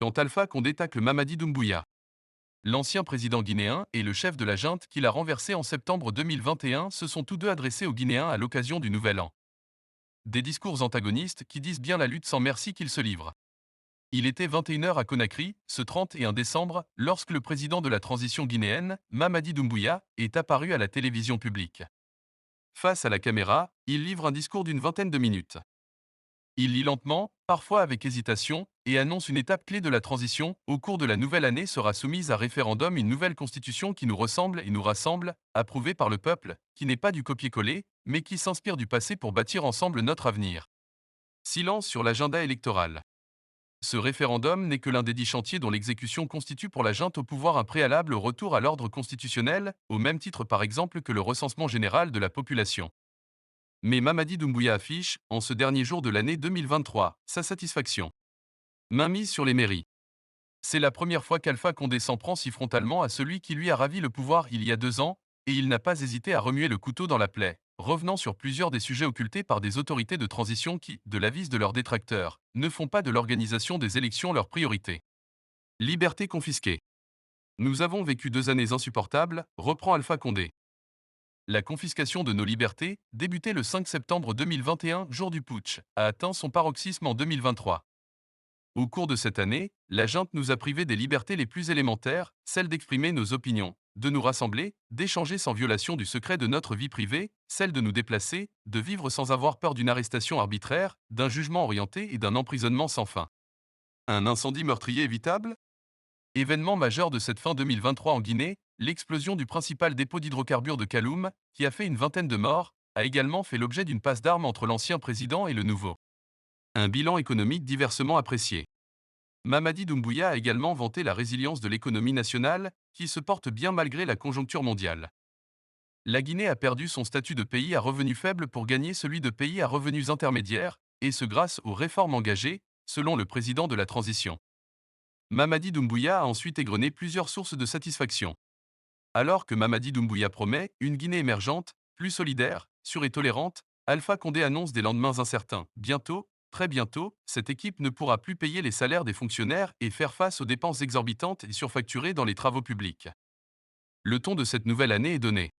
Quand Alpha Condé tacle Mamadi Doumbouya, l'ancien président guinéen et le chef de la junte qui l'a renversé en septembre 2021 se sont tous deux adressés aux Guinéens à l'occasion du Nouvel An. Des discours antagonistes qui disent bien la lutte sans merci qu'ils se livrent. Il était 21 heures à Conakry, ce 31 décembre, lorsque le président de la transition guinéenne, Mamadi Doumbouya, est apparu à la télévision publique. Face à la caméra, il livre un discours d'une vingtaine de minutes. Il lit lentement, parfois avec hésitation, et annonce une étape clé de la transition. Au cours de la nouvelle année sera soumise à référendum une nouvelle constitution qui nous ressemble et nous rassemble, approuvée par le peuple, qui n'est pas du copier-coller, mais qui s'inspire du passé pour bâtir ensemble notre avenir. Silence sur l'agenda électoral. Ce référendum n'est que l'un des 10 chantiers dont l'exécution constitue pour la junte au pouvoir un préalable au retour à l'ordre constitutionnel, au même titre par exemple que le recensement général de la population. Mais Mamadi Doumbouya affiche, en ce dernier jour de l'année 2023, sa satisfaction. Mainmise sur les mairies. C'est la première fois qu'Alpha Condé s'en prend si frontalement à celui qui lui a ravi le pouvoir il y a 2 ans, et il n'a pas hésité à remuer le couteau dans la plaie, revenant sur plusieurs des sujets occultés par des autorités de transition qui, de l'avis de leurs détracteurs, ne font pas de l'organisation des élections leur priorité. Liberté confisquée. Nous avons vécu 2 années insupportables, reprend Alpha Condé. La confiscation de nos libertés, débutée le 5 septembre 2021, jour du putsch, a atteint son paroxysme en 2023. Au cours de cette année, la junte nous a privés des libertés les plus élémentaires, celle d'exprimer nos opinions, de nous rassembler, d'échanger sans violation du secret de notre vie privée, celle de nous déplacer, de vivre sans avoir peur d'une arrestation arbitraire, d'un jugement orienté et d'un emprisonnement sans fin. Un incendie meurtrier évitable? Événement majeur de cette fin 2023 en Guinée, l'explosion du principal dépôt d'hydrocarbures de Kaloum, qui a fait une vingtaine de morts, a également fait l'objet d'une passe d'armes entre l'ancien président et le nouveau. Un bilan économique diversement apprécié. Mamadi Doumbouya a également vanté la résilience de l'économie nationale, qui se porte bien malgré la conjoncture mondiale. La Guinée a perdu son statut de pays à revenus faibles pour gagner celui de pays à revenus intermédiaires, et ce grâce aux réformes engagées, selon le président de la transition. Mamadi Doumbouya a ensuite égrené plusieurs sources de satisfaction. Alors que Mamadi Doumbouya promet une Guinée émergente, plus solidaire, sûre et tolérante, Alpha Condé annonce des lendemains incertains. Bientôt, très bientôt, cette équipe ne pourra plus payer les salaires des fonctionnaires et faire face aux dépenses exorbitantes et surfacturées dans les travaux publics. Le ton de cette nouvelle année est donné.